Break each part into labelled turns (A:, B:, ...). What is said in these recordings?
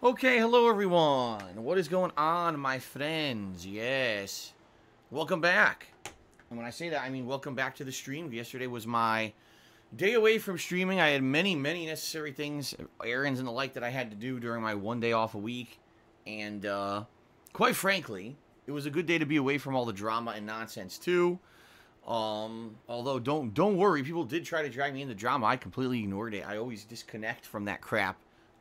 A: Okay, hello everyone. What is going on, my friends? Yes. Welcome back. And when I say that, I mean welcome back to the stream. Yesterday was my day away from streaming. I had many necessary things, errands and the like that I had to do during my one day off a week. And quite frankly, it was a good day to be away from all the drama and nonsense too. Although don't worry, people did try to drag me into drama. I completely ignored it. I always disconnect from that crap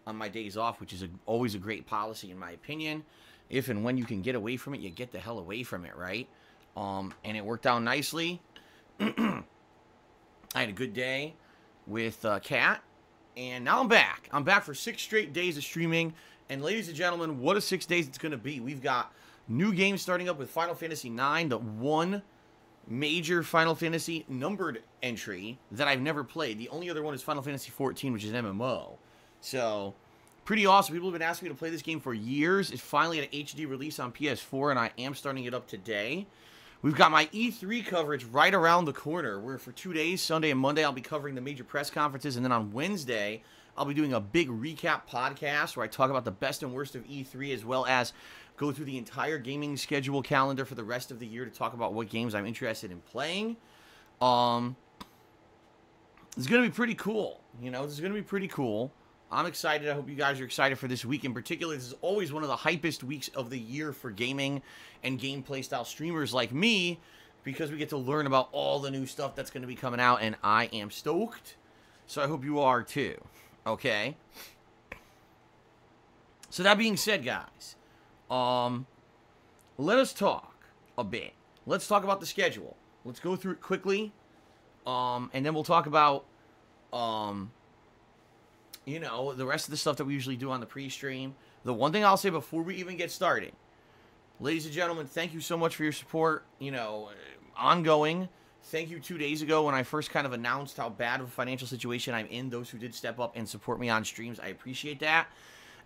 A: on my days off, which is always a great policy in my opinion. If and when you can get away from it, you get the hell away from it, right? And it worked out nicely. I had a good day with Kat, and now I'm back. I'm back for 6 straight days of streaming, and ladies and gentlemen, what a 6 days it's going to be. We've got new games starting up with Final Fantasy IX, the one major Final Fantasy numbered entry that I've never played. The only other one is Final Fantasy XIV, which is an MMO. So, pretty awesome. People have been asking me to play this game for years. It's finally had an HD release on PS4, and I am starting it up today. We've got my E3 coverage right around the corner, where for 2 days, Sunday and Monday, I'll be covering the major press conferences, and then on Wednesday, I'll be doing a big recap podcast where I talk about the best and worst of E3, as well as go through the entire gaming schedule calendar for the rest of the year to talk about what games I'm interested in playing. It's going to be pretty cool. You know, this is going to be pretty cool. I'm excited. I hope you guys are excited for this week in particular. This is always one of the hypest weeks of the year for gaming and gameplay style streamers like me, because we get to learn about all the new stuff that's going to be coming out, and I am stoked. So I hope you are too. Okay? So that being said, guys, let us talk a bit. Let's talk about the schedule. Let's go through it quickly, and then we'll talk about you know, the rest of the stuff that we usually do on the pre-stream. The one thing I'll say before we even get started, ladies and gentlemen, thank you so much for your support, you know, ongoing. Thank you 2 days ago when I first kind of announced how bad of a financial situation I'm in. Those who did step up and support me on streams, I appreciate that.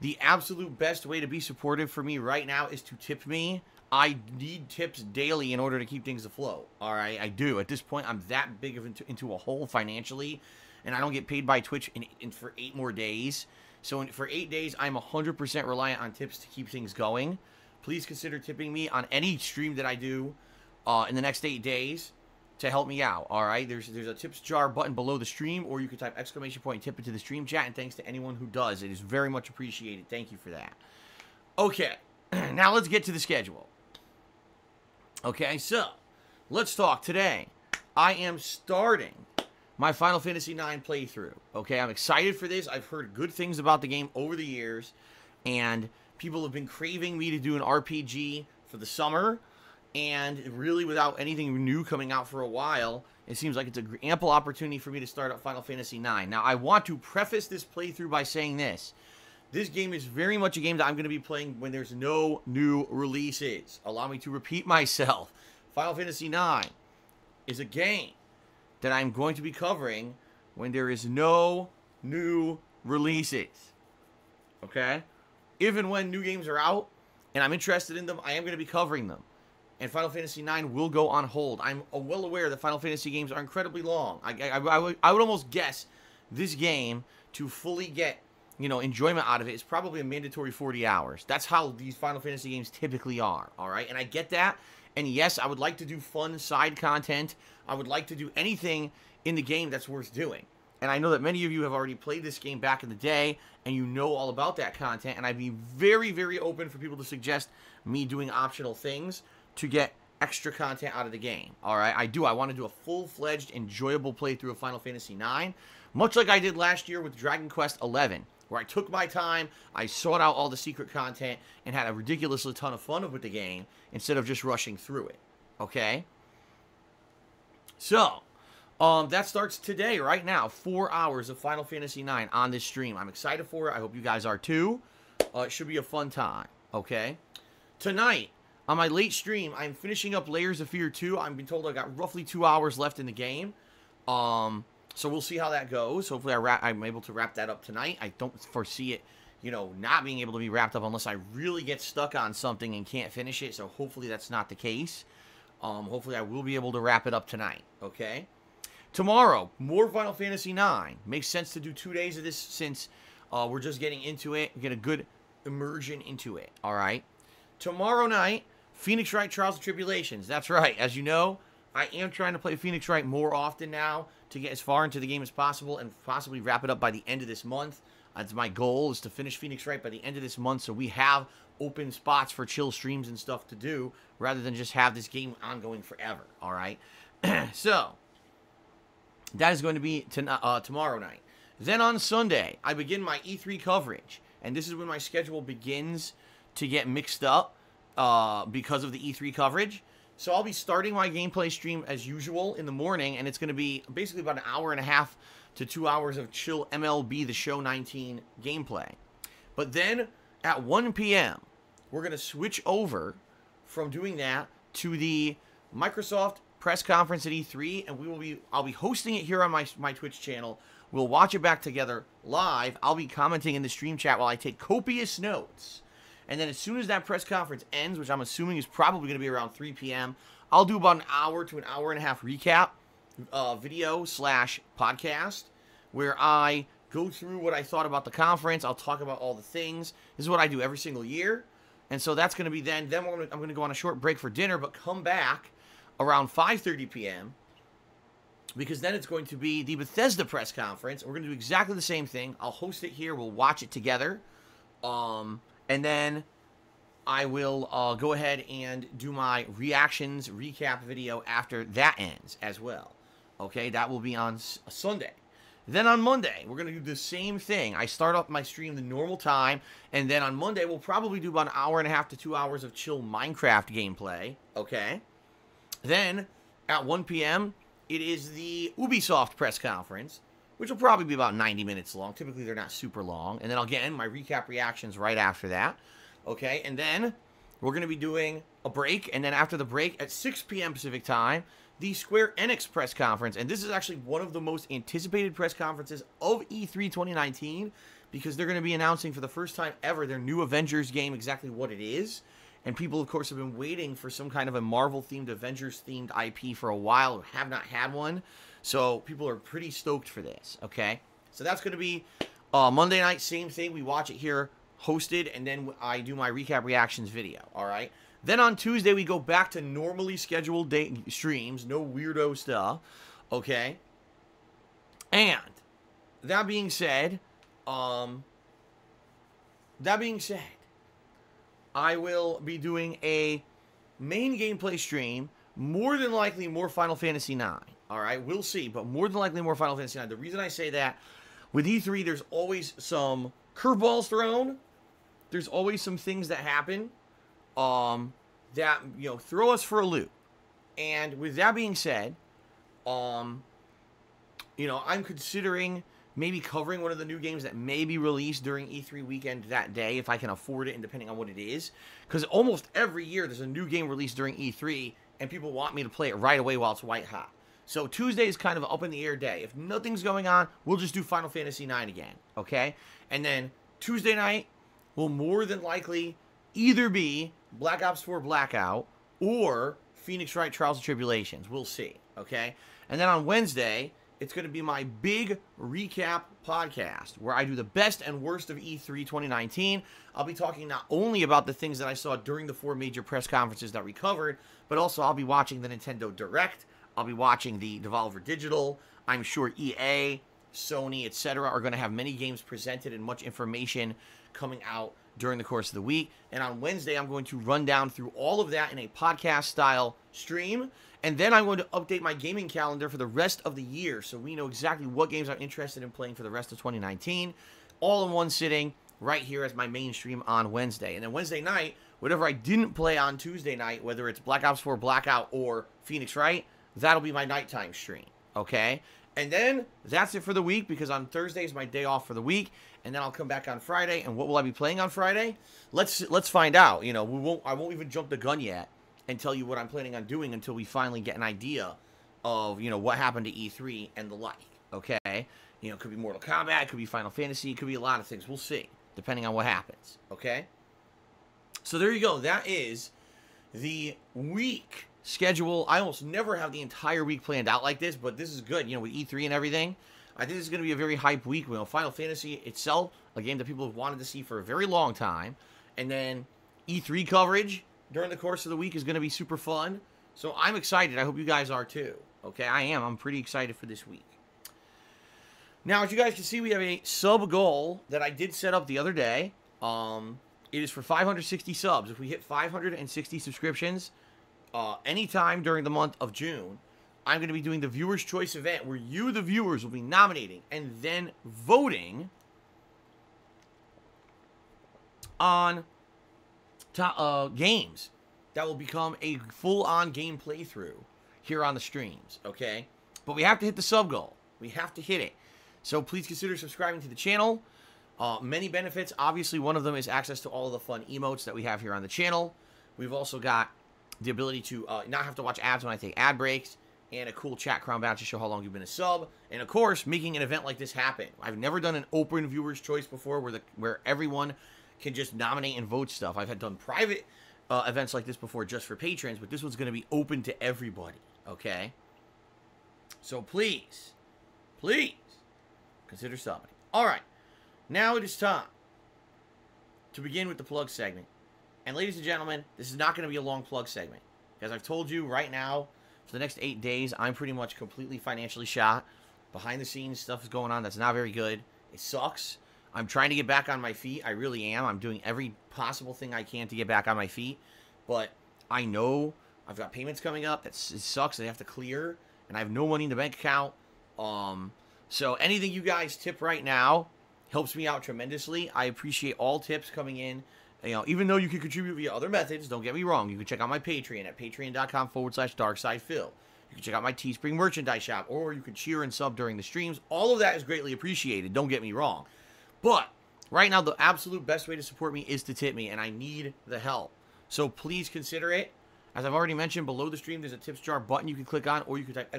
A: The absolute best way to be supportive for me right now is to tip me. I need tips daily in order to keep things afloat, all right? I do. At this point, I'm that big of into a hole financially, and I don't get paid by Twitch for 8 more days. So for 8 days, I'm 100% reliant on tips to keep things going. Please consider tipping me on any stream that I do in the next 8 days to help me out, all right? There's a tips jar button below the stream, or you can type exclamation point and tip into the stream chat, and thanks to anyone who does. It is very much appreciated. Thank you for that. Okay, now let's get to the schedule. Okay, so let's talk today. I am starting my Final Fantasy IX playthrough. Okay, I'm excited for this. I've heard good things about the game over the years, and people have been craving me to do an RPG for the summer, and really without anything new coming out for a while, it seems like it's an ample opportunity for me to start up Final Fantasy IX. Now, I want to preface this playthrough by saying this. This game is very much a game that I'm going to be playing when there's no new releases. Allow me to repeat myself. Final Fantasy IX is a game that I'm going to be covering when there is no new releases. Okay? Even when new games are out and I'm interested in them, I am going to be covering them. And Final Fantasy IX will go on hold. I'm well aware that Final Fantasy games are incredibly long. I would almost guess this game, to fully get, you know, enjoyment out of it, is probably a mandatory 40 hours. That's how these Final Fantasy games typically are, all right? And I get that. And yes, I would like to do fun side content. I would like to do anything in the game that's worth doing. And I know that many of you have already played this game back in the day, and you know all about that content. And I'd be very, very open for people to suggest me doing optional things to get extra content out of the game. All right, I want to do a full-fledged, enjoyable playthrough of Final Fantasy IX, much like I did last year with Dragon Quest XI, where I took my time, I sought out all the secret content, and had a ridiculously ton of fun with the game, instead of just rushing through it. Okay? So, that starts today, right now. 4 hours of Final Fantasy IX on this stream. I'm excited for it. I hope you guys are too. It should be a fun time. Okay? Tonight, on my late stream, I'm finishing up Layers of Fear 2. I've been told I got roughly 2 hours left in the game. So we'll see how that goes. Hopefully I'm able to wrap that up tonight. I don't foresee it, you know, not being able to be wrapped up unless I really get stuck on something and can't finish it. So hopefully that's not the case. Hopefully I will be able to wrap it up tonight. Okay? Tomorrow, more Final Fantasy IX. Makes sense to do 2 days of this since we're just getting into it. Get a good immersion into it, all right? Tomorrow night, Phoenix Wright Trials and Tribulations. That's right. As you know, I am trying to play Phoenix Wright more often now to get as far into the game as possible and possibly wrap it up by the end of this month. That's my goal, is to finish Phoenix Wright by the end of this month so we have open spots for chill streams and stuff to do rather than just have this game ongoing forever, all right? So, that is going to be tomorrow night. Then on Sunday, I begin my E3 coverage. And this is when my schedule begins to get mixed up because of the E3 coverage. So I'll be starting my gameplay stream as usual in the morning, and it's going to be basically about an hour and a half to 2 hours of chill MLB The Show 19 gameplay. But then at 1 p.m., we're going to switch over from doing that to the Microsoft press conference at E3, and I'll be hosting it here on my Twitch channel. We'll watch it back together live. I'll be commenting in the stream chat while I take copious notes. And then as soon as that press conference ends, which I'm assuming is probably going to be around 3 p.m., I'll do about an hour to an hour and a half recap video / podcast where I go through what I thought about the conference. I'll talk about all the things. This is what I do every single year. And so that's going to be then. Then I'm going to go on a short break for dinner, but come back around 5:30 p.m. because then it's going to be the Bethesda press conference. We're going to do exactly the same thing. I'll host it here. We'll watch it together. And then I will go ahead and do my reactions recap video after that ends as well. Okay, that will be on Sunday. Then on Monday, we're going to do the same thing. I start off my stream the normal time, and then on Monday, we'll probably do about an hour and a half to 2 hours of chill Minecraft gameplay. Okay. Then at 1 p.m., it is the Ubisoft press conference, which will probably be about 90 minutes long. Typically, they're not super long. And then, again, my recap reactions right after that. Okay, and then we're going to be doing a break. And then after the break, at 6 p.m. Pacific time, the Square Enix press conference. And this is actually one of the most anticipated press conferences of E3 2019 because they're going to be announcing for the first time ever their new Avengers game, exactly what it is. And people, of course, have been waiting for some kind of a Marvel-themed, Avengers-themed IP for a while, or have not had one. So people are pretty stoked for this, okay? So that's going to be Monday night, same thing. We watch it here, hosted, and then I do my recap reactions video, all right? Then on Tuesday, we go back to normally scheduled streams, no weirdo stuff, okay? And that being said, I will be doing a main gameplay stream, more than likely more Final Fantasy IX. All right, we'll see, but more than likely more Final Fantasy IX. The reason I say that, with E3, there's always some curveballs thrown. There's always some things that happen that, you know, throw us for a loop. And with that being said, you know, I'm considering maybe covering one of the new games that may be released during E3 weekend that day, if I can afford it and depending on what it is. Because almost every year there's a new game released during E3, and people want me to play it right away while it's white hot. So Tuesday is kind of an up-in-the-air day. If nothing's going on, we'll just do Final Fantasy IX again, okay? And then Tuesday night will more than likely either be Black Ops 4 Blackout or Phoenix Wright Trials and Tribulations. We'll see, okay? And then on Wednesday, it's going to be my big recap podcast where I do the best and worst of E3 2019. I'll be talking not only about the things that I saw during the 4 major press conferences that we covered, but also I'll be watching the Nintendo Direct. I'll be watching the Devolver Digital. I'm sure EA, Sony, etc. are going to have many games presented and much information coming out during the course of the week. And on Wednesday, I'm going to run down through all of that in a podcast-style stream. And then I'm going to update my gaming calendar for the rest of the year so we know exactly what games I'm interested in playing for the rest of 2019. All in one sitting right here as my main stream on Wednesday. And then Wednesday night, whatever I didn't play on Tuesday night, whether it's Black Ops 4 Blackout or Phoenix Wright, that'll be my nighttime stream, okay? And then that's it for the week because on Thursday is my day off for the week, and then I'll come back on Friday. And what will I be playing on Friday? Let's find out. You know, I won't even jump the gun yet and tell you what I'm planning on doing until we finally get an idea of, you know, what happened to E3 and the like, okay? You know, it could be Mortal Kombat, it could be Final Fantasy, it could be a lot of things. We'll see, depending on what happens, okay? So there you go. That is the week schedule. I almost never have the entire week planned out like this, but this is good, you know, with E3 and everything. I think this is going to be a very hype week. You know, Final Fantasy itself, a game that people have wanted to see for a very long time. And then E3 coverage during the course of the week is going to be super fun. So I'm excited. I hope you guys are too. Okay, I am. I'm pretty excited for this week. Now, as you guys can see, we have a sub goal that I did set up the other day. It is for 560 subs. If we hit 560 subscriptions anytime during the month of June, I'm going to be doing the Viewer's Choice event where you, the viewers, will be nominating and then voting on games that will become a full-on game playthrough here on the streams, okay? But we have to hit the sub goal. We have to hit it. So please consider subscribing to the channel. Many benefits. Obviously, one of them is access to all of the fun emotes that we have here on the channel. We've also got the ability to not have to watch ads when I take ad breaks, and a cool chat crown badge to show how long you've been a sub, and of course, making an event like this happen. I've never done an open Viewer's Choice before where everyone can just nominate and vote stuff. I've had done private events like this before just for patrons, but this one's going to be open to everybody, okay? So please, please, consider subbing. All right, now it is time to begin with the plug segment. And ladies and gentlemen, this is not going to be a long plug segment, because I've told you right now, for the next 8 days, I'm pretty much completely financially shot. Behind the scenes, stuff is going on that's not very good. It sucks. I'm trying to get back on my feet. I really am. I'm doing every possible thing I can to get back on my feet. But I know I've got payments coming up. It sucks. They have to clear. And I have no money in the bank account. So anything you guys tip right now helps me out tremendously. I appreciate all tips coming in. You know, even though you can contribute via other methods, don't get me wrong. You can check out my Patreon at patreon.com/DarkSidePhil. You can check out my Teespring merchandise shop, or you can cheer and sub during the streams. All of that is greatly appreciated. Don't get me wrong. But right now, the absolute best way to support me is to tip me, and I need the help. So please consider it. As I've already mentioned, below the stream, there's a tips jar button you can click on, or you can type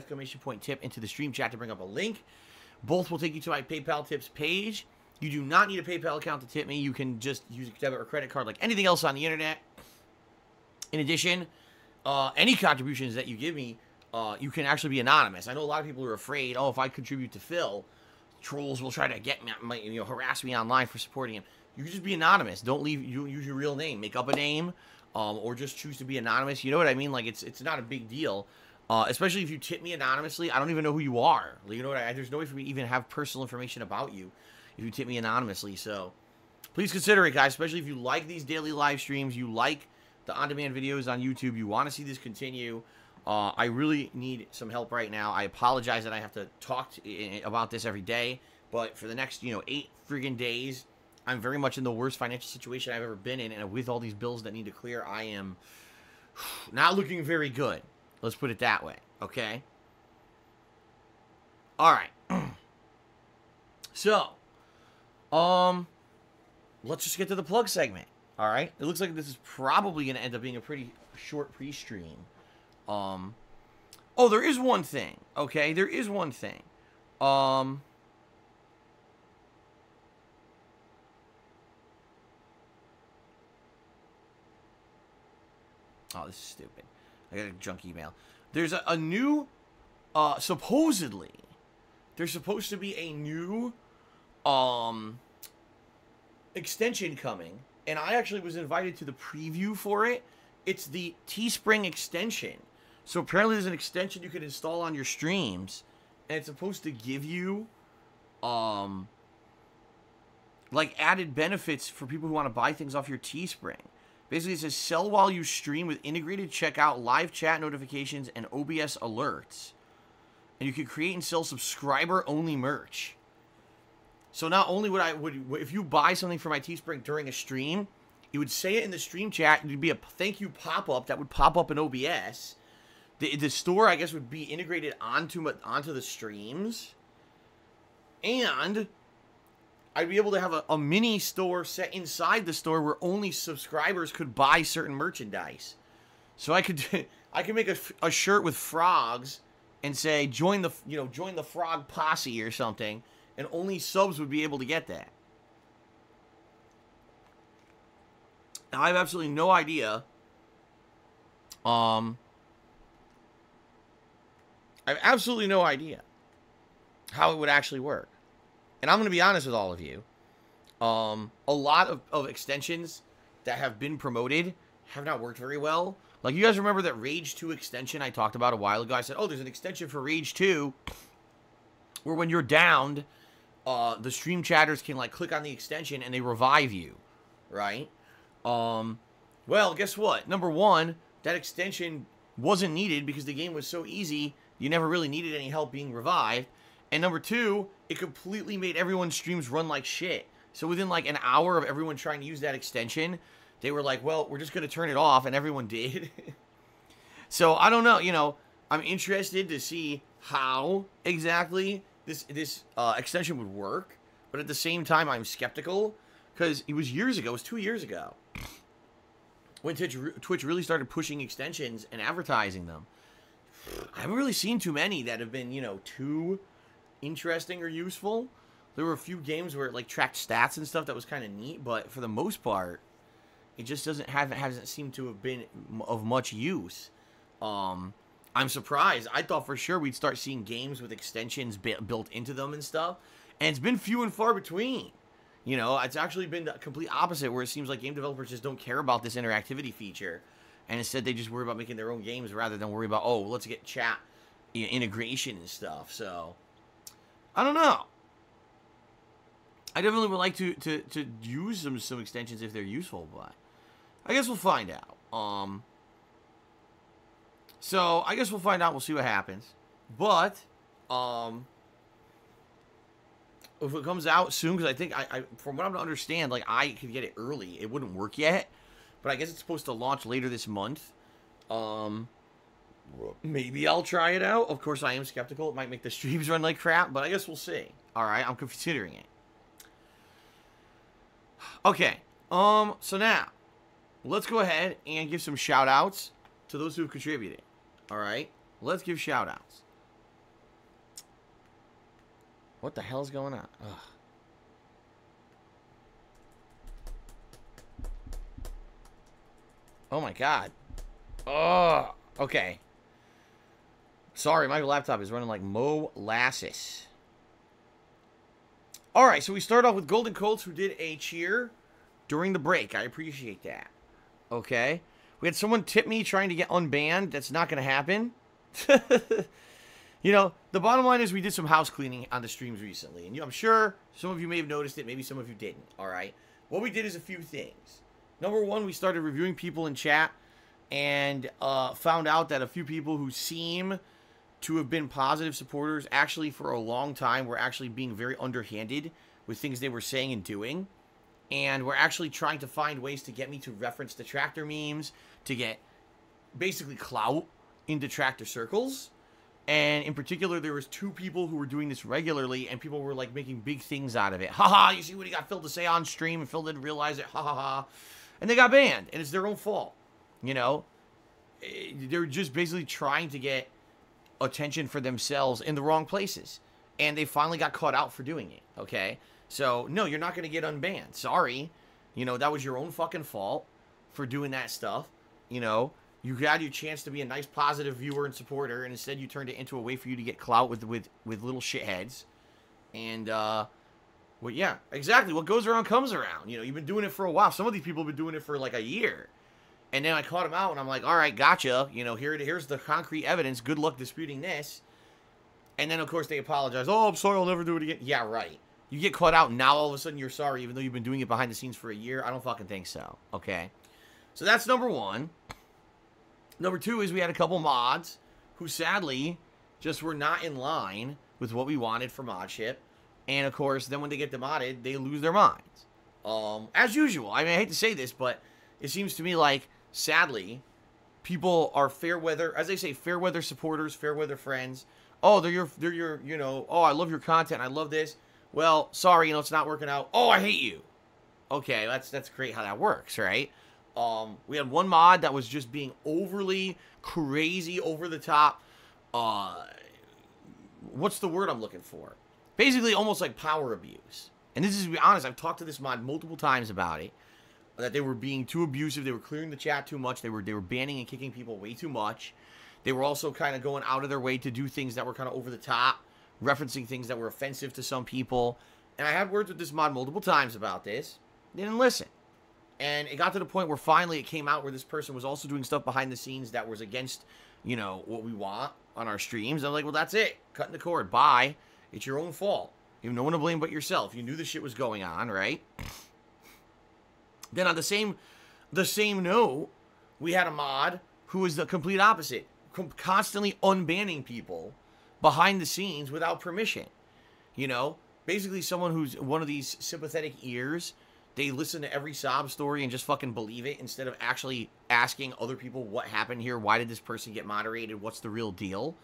A: !tip into the stream chat to bring up a link. Both will take you to my PayPal tips page. You do not need a PayPal account to tip me. You can just use a debit or credit card like anything else on the internet. In addition, any contributions that you give me, you can actually be anonymous. I know a lot of people are afraid, oh, if I contribute to Phil, trolls will try to get me, harass me online for supporting him. You can just be anonymous. Don't use your real name. Make up a name, or just choose to be anonymous. You know what I mean? Like, it's not a big deal. Especially if you tip me anonymously, I don't even know who you are. You know what? There's no way for me to even have personal information about you if you tip me anonymously. So please consider it, guys, especially if you like these daily live streams, you like the on-demand videos on YouTube, you want to see this continue. I really need some help right now. I apologize that I have to talk about this every day, but for the next, 8 friggin' days, I'm very much in the worst financial situation I've ever been in, and with all these bills that need to clear, I am not looking very good. Let's put it that way, okay? All right. So, let's just get to the plug segment, all right? It looks like this is probably going to end up being a pretty short pre-stream. Oh, there is one thing, okay? There is one thing. Oh, this is stupid. I got a junk email. There's a new, supposedly, there's supposed to be a new, extension coming, and I actually was invited to the preview for it. It's the Teespring extension. So apparently there's an extension you can install on your streams, and it's supposed to give you, like, added benefits for people who want to buy things off your Teespring. Basically, it says, sell while you stream with integrated checkout, live chat notifications, and OBS alerts. And you can create and sell subscriber-only merch. So not only would if you buy something from my Teespring during a stream, you would say it in the stream chat, and it'd be a thank you pop-up that would pop up in OBS. The store, I guess, would be integrated onto the streams. And I'd be able to have a mini store set inside the store where only subscribers could buy certain merchandise. So I could make a shirt with frogs and say join the frog posse or something, and only subs would be able to get that. Now I have absolutely no idea. I have absolutely no idea how it would actually work. And I'm going to be honest with all of you. A lot of extensions that have been promoted have not worked very well. Like, you guys remember that Rage 2 extension I talked about a while ago? I said, oh, there's an extension for Rage 2 where when you're downed, the stream chatters can, like, click on the extension and they revive you, right? Well, guess what? Number one, that extension wasn't needed because the game was so easy, you never really needed any help being revived. And number two, it completely made everyone's streams run like shit. So within like an hour of everyone trying to use that extension, they were like, well, we're just going to turn it off, and everyone did. So I don't know, you know, I'm interested to see how exactly this extension would work. But at the same time, I'm skeptical because it was years ago, it was 2 years ago, when Twitch really started pushing extensions and advertising them. I haven't really seen too many that have been, you know, too interesting or useful. There were a few games where it like tracked stats and stuff that was kind of neat, but for the most part, it just hasn't seemed to have been of much use. I'm surprised. I thought for sure we'd start seeing games with extensions built into them and stuff, and it's been few and far between. You know, it's actually been the complete opposite, where it seems like game developers just don't care about this interactivity feature, and instead they just worry about making their own games rather than worry about, oh, let's get chat integration and stuff. So I don't know. I definitely would like to use some extensions if they're useful, but I guess we'll find out. So I guess we'll find out. We'll see what happens. But if it comes out soon, because I think I from what I'm to understand, like I could get it early. It wouldn't work yet, but I guess it's supposed to launch later this month. Maybe I'll try it out. Of course, I am skeptical. It might make the streams run like crap, but I guess we'll see. All right, I'm considering it. Okay, so now, let's go ahead and give some shout-outs to those who have contributed. All right, let's give shout-outs. What the hell's going on? Ugh. Oh my god. Oh, okay. Sorry, my laptop is running like molasses. All right, so we start off with Golden Colts, who did a cheer during the break. I appreciate that. Okay. We had someone tip me trying to get unbanned. That's not going to happen. You know, the bottom line is we did some house cleaning on the streams recently. And I'm sure some of you may have noticed it. Maybe some of you didn't. All right. What we did is a few things. Number one, we started reviewing people in chat and found out that a few people who seem to have been positive supporters actually for a long time were actually being very underhanded with things they were saying and doing. And we're actually trying to find ways to get me to reference detractor memes, to get basically clout in detractor circles. And in particular, there was 2 people who were doing this regularly, and people were like making big things out of it. Haha, you see what he got Phil to say on stream, and Phil didn't realize it. Ha ha ha. And they got banned, and it's their own fault. You know, they're just basically trying to get attention for themselves in the wrong places. And they finally got caught out for doing it, okay? So, no, you're not going to get unbanned. Sorry. You know, that was your own fucking fault for doing that stuff. You know, you had your chance to be a nice, positive viewer and supporter, and instead you turned it into a way for you to get clout with little shitheads. And, well, yeah, exactly. What goes around comes around. You know, you've been doing it for a while. Some of these people have been doing it for like a year. And then I caught them out, and I'm like, all right, gotcha. You know, here's the concrete evidence. Good luck disputing this. And then, of course, they apologize. Oh, I'm sorry, I'll never do it again. Yeah, right. You get caught out, and now all of a sudden you're sorry, even though you've been doing it behind the scenes for a year? I don't fucking think so, okay? So that's number one. Number two is we had a couple mods who sadly just were not in line with what we wanted for modship. And, of course, then when they get demodded, they lose their minds. As usual. I mean, I hate to say this, but it seems to me like, sadly, people are fair weather, as they say, fair weather supporters, fair weather friends. Oh, they're your, you know, oh, I love your content, I love this. Well, sorry, you know, it's not working out. Oh, I hate you. Okay, that's great how that works, right? We had one mod that was just being overly crazy, over the top. What's the word I'm looking for? Basically, almost like power abuse. And this is, to be honest, I've talked to this mod multiple times about it. That they were being too abusive. They were clearing the chat too much. They were banning and kicking people way too much. They were also kind of going out of their way to do things that were kind of over the top, referencing things that were offensive to some people. And I had words with this mod multiple times about this. They didn't listen. And it got to the point where finally it came out where this person was also doing stuff behind the scenes that was against, you know, what we want on our streams. I'm like, well, that's it. Cutting the cord. Bye. It's your own fault. You have no one to blame but yourself. You knew this shit was going on, right? Then on the same note, we had a mod who was the complete opposite. Constantly unbanning people behind the scenes without permission. You know? Basically someone who's one of these sympathetic ears. They listen to every sob story and just fucking believe it instead of actually asking other people what happened here. Why did this person get moderated? What's the real deal?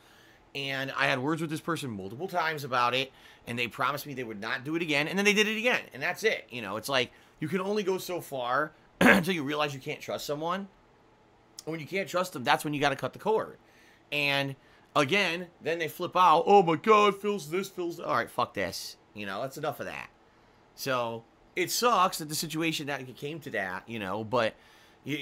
A: And I had words with this person multiple times about it, and they promised me they would not do it again, and then they did it again, and that's it. You know, it's like you can only go so far until you realize you can't trust someone. And when you can't trust them, that's when you got to cut the cord. And again, then they flip out. Oh my God, Phil's this, Phil's that. All right, fuck this. You know, that's enough of that. So it sucks that the situation that it came to that, you know, but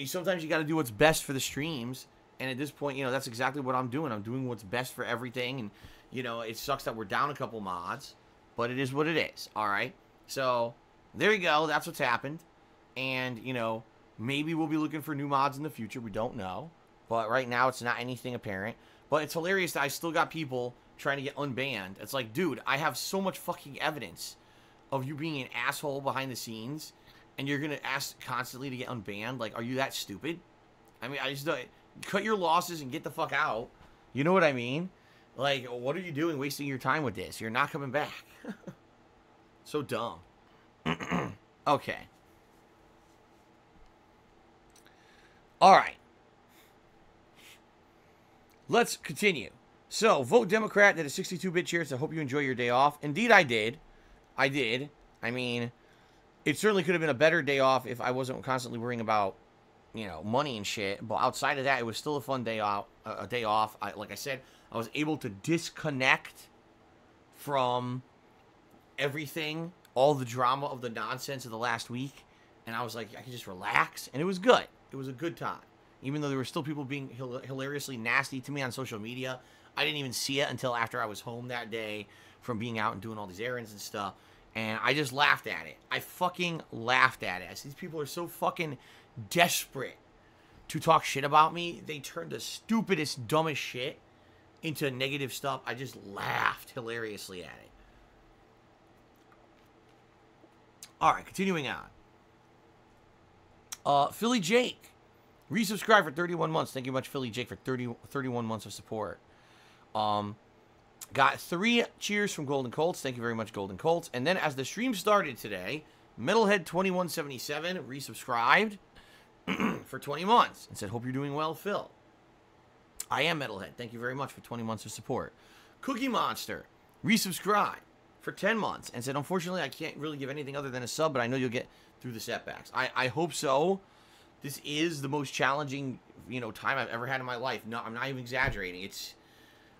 A: sometimes you got to do what's best for the streams. And at this point, you know, that's exactly what I'm doing. I'm doing what's best for everything. And, you know, it sucks that we're down a couple mods, but it is what it is. All right. So there you go. That's what's happened. And, you know, maybe we'll be looking for new mods in the future. We don't know. But right now, it's not anything apparent. But it's hilarious that I still got people trying to get unbanned. It's like, dude, I have so much fucking evidence of you being an asshole behind the scenes, and you're going to ask constantly to get unbanned? Like, are you that stupid? I mean, I just don't... Cut your losses and get the fuck out. You know what I mean? Like, what are you doing wasting your time with this? You're not coming back. So dumb. Okay. Alright. Let's continue. So, vote Democrat did a 62-bit cheer, so I hope you enjoy your day off. Indeed, I did. I did. I mean, it certainly could have been a better day off if I wasn't constantly worrying about, you know, money and shit. But outside of that, it was still a fun day off. Like I said, I was able to disconnect from everything, all the drama of the nonsense of the last week. And I was like, I could just relax. And it was good. It was a good time. Even though there were still people being hilariously nasty to me on social media. I didn't even see it until after I was home that day from being out and doing all these errands and stuff. And I just laughed at it. I fucking laughed at it. These people are so fucking desperate to talk shit about me. They turned the stupidest, dumbest shit into negative stuff. I just laughed hilariously at it. Alright, continuing on. Philly Jake. Resubscribe for 31 months. Thank you much, Philly Jake, for 31 months of support. Got 3 cheers from Golden Colts. Thank you very much, Golden Colts. And then as the stream started today, Metalhead2177 resubscribed for 20 months and said, hope you're doing well, Phil. I am Metalhead. Thank you very much for 20 months of support. Cookie Monster resubscribed for 10 months and said, unfortunately, I can't really give anything other than a sub, but I know you'll get through the setbacks. I hope so. This is the most challenging, you know, time I've ever had in my life. No, I'm not even exaggerating.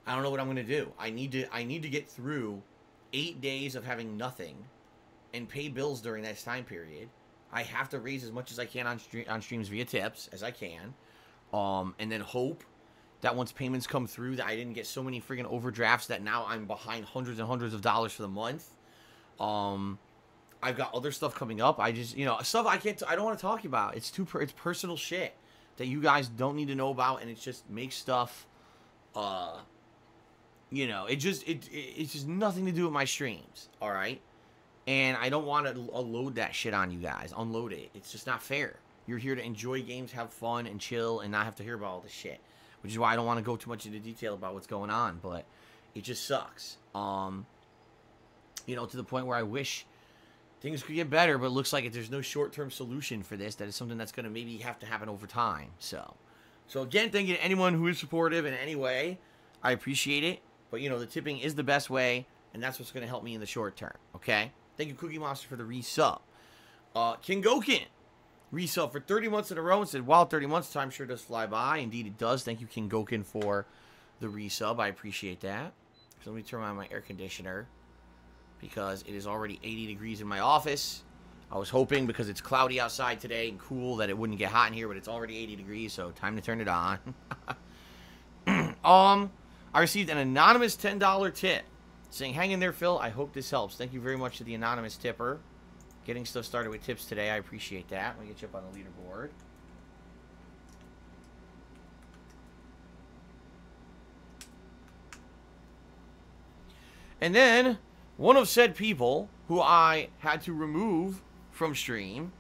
A: I don't know what I'm going to do. I need to get through 8 days of having nothing and pay bills during that time period. I have to raise as much as I can on streams via tips as I can. And then hope that once payments come through that I didn't get so many freaking overdrafts that now I'm behind hundreds and hundreds of dollars for the month. I've got other stuff coming up. I just, you know, stuff I don't want to talk about. It's personal shit that you guys don't need to know about, and it just makes stuff, you know, it's just nothing to do with my streams, all right? And I don't want to load that shit on you guys. Unload it. It's just not fair. You're here to enjoy games, have fun, and chill, and not have to hear about all this shit. Which is why I don't want to go too much into detail about what's going on, but it just sucks. You know, to the point where I wish things could get better, but it looks like there's no short-term solution for this. That is something that's going to maybe have to happen over time. So again, thank you to anyone who is supportive in any way. I appreciate it. But, you know, the tipping is the best way, and that's what's going to help me in the short term, okay? Thank you, Cookie Monster, for the resub. King Gokin resub for 30 months in a row and said, wow, 30 months, time sure does fly by. Indeed, it does. Thank you, King Gokin, for the resub. I appreciate that. So let me turn on my air conditioner because it is already 80 degrees in my office. I was hoping, because it's cloudy outside today and cool, that it wouldn't get hot in here, but it's already 80 degrees, so time to turn it on. I received an anonymous $10 tip Saying, hang in there, Phil. I hope this helps. Thank you very much to the anonymous tipper. Getting stuff started with tips today. I appreciate that. Let me get you up on the leaderboard. And then, one of said people who I had to remove from stream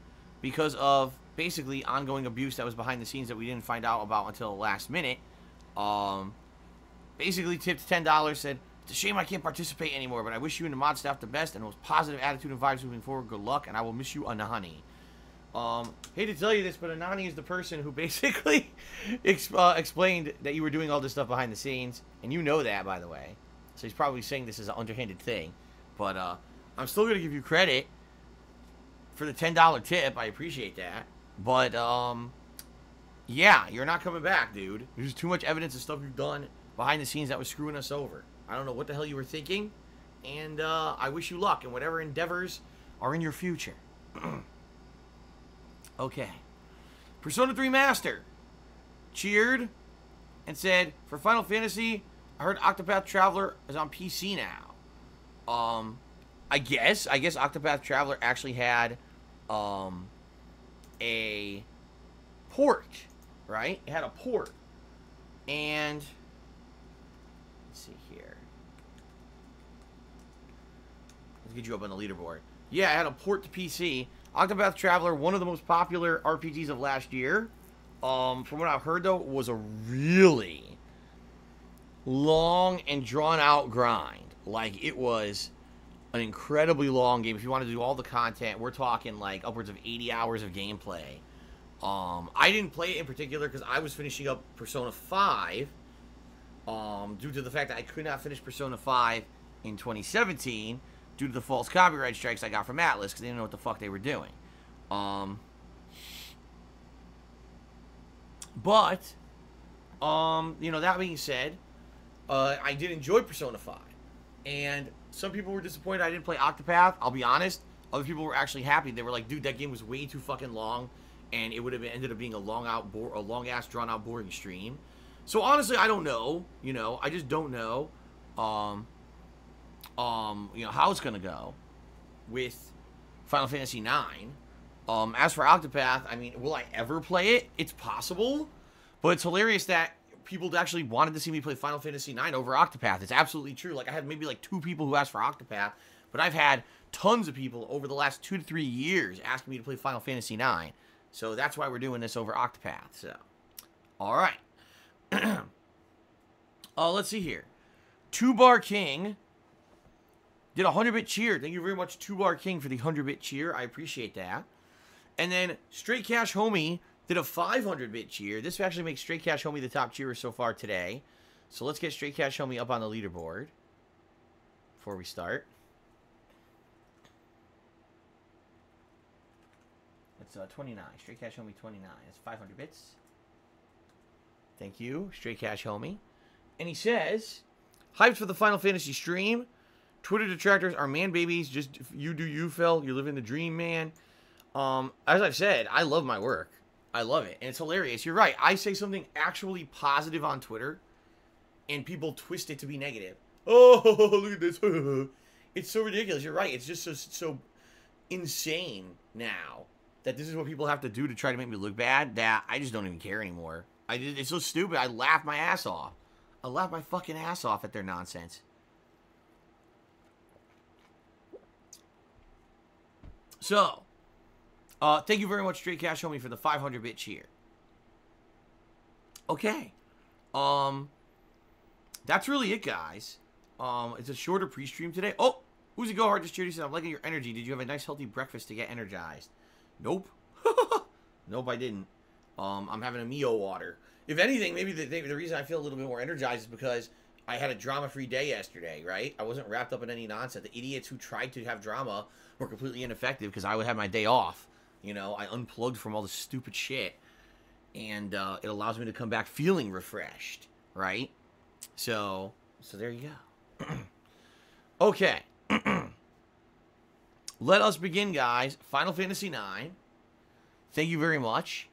A: because of basically ongoing abuse that was behind the scenes that we didn't find out about until the last minute, basically tipped $10, said, it's a shame I can't participate anymore, but I wish you and the mod staff the best and the most positive attitude and vibes moving forward. Good luck, and I will miss you, Anani. Hate to tell you this, but Anani is the person who basically explained that you were doing all this stuff behind the scenes, and you know that, by the way. So he's probably saying this is an underhanded thing. But I'm still going to give you credit for the $10 tip. I appreciate that. But, yeah, you're not coming back, dude. There's too much evidence of stuff you've done behind the scenes that was screwing us over. I don't know what the hell you were thinking. And I wish you luck in whatever endeavors are in your future. Okay. Persona 3 Master cheered and said, for Final Fantasy, I heard Octopath Traveler is on PC now. I guess Octopath Traveler actually had a port, right? It had a port. And let's see here. Let's get you up on the leaderboard. Yeah, I had a port to PC. Octopath Traveler, one of the most popular RPGs of last year. From what I've heard, though, was a really long and drawn-out grind. Like, it was an incredibly long game. If you want to do all the content, we're talking, like, upwards of 80 hours of gameplay. I didn't play it in particular because I was finishing up Persona 5, due to the fact that I could not finish Persona 5 in 2017 due to the false copyright strikes I got from Atlas because they didn't know what the fuck they were doing. But, you know, that being said, I did enjoy Persona 5. And some people were disappointed I didn't play Octopath. I'll be honest. Other people were actually happy. They were like, dude, that game was way too fucking long. And it would have ended up being a long-ass, drawn-out, boring stream. So, honestly, I don't know. You know, I just don't know, you know, how it's going to go with Final Fantasy 9. As for Octopath, I mean, will I ever play it? It's possible. But it's hilarious that people actually wanted to see me play Final Fantasy 9 over Octopath. It's absolutely true. Like, I had maybe like 2 people who asked for Octopath, but I've had tons of people over the last 2 to 3 years asking me to play Final Fantasy 9. So that's why we're doing this over Octopath. So, all right. Let's see here. 2-Bar King did a 100-bit cheer. Thank you very much, 2-Bar King, for the 100-bit cheer. I appreciate that. And then Straight Cash Homie did a 500-bit cheer. This actually makes Straight Cash Homie the top cheerer so far today. So let's get Straight Cash Homie up on the leaderboard before we start. It's 29. Straight Cash Homie 29. That's 500 bits. Thank you, Straight Cash Homie. And he says, hyped for the Final Fantasy stream. Twitter detractors are man babies. Just you do you, Phil. You're living the dream, man. As I've said, I love my work. I love it. And it's hilarious. You're right. I say something actually positive on Twitter, and people twist it to be negative. Oh, look at this. It's so ridiculous. You're right. It's just so insane now that this is what people have to do to try to make me look bad that I just don't even care anymore. It's so stupid. I laugh my ass off. I laugh my fucking ass off at their nonsense. So, thank you very much, Straight Cash Homie, for the 500-bit cheer. Okay. That's really it, guys. It's a shorter pre-stream today. Oh, who's it go hard? Just cheered. He said, I'm liking your energy. Did you have a nice, healthy breakfast to get energized? Nope. Nope, I didn't. I'm having a Mio water. If anything, maybe the reason I feel a little bit more energized is because I had a drama-free day yesterday, right? I wasn't wrapped up in any nonsense. The idiots who tried to have drama were completely ineffective because I would have my day off. You know, I unplugged from all the stupid shit. And it allows me to come back feeling refreshed, right? So there you go. Okay. Let us begin, guys. Final Fantasy IX. Thank you very much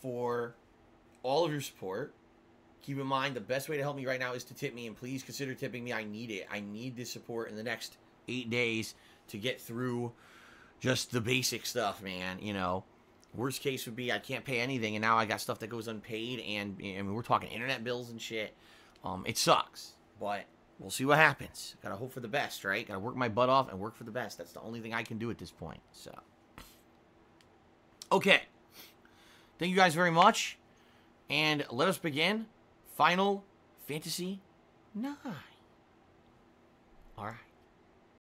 A: for all of your support. Keep in mind, the best way to help me right now is to tip me, and please consider tipping me. I need it. I need this support in the next 8 days to get through just the basic stuff, man. You know, worst case would be I can't pay anything, and now I got stuff that goes unpaid, and I mean, we're talking internet bills and shit. It sucks, but we'll see what happens. Gotta hope for the best, right? Gotta work my butt off and work for the best. That's the only thing I can do at this point. So, okay. Thank you guys very much, and let us begin Final Fantasy 9. All right.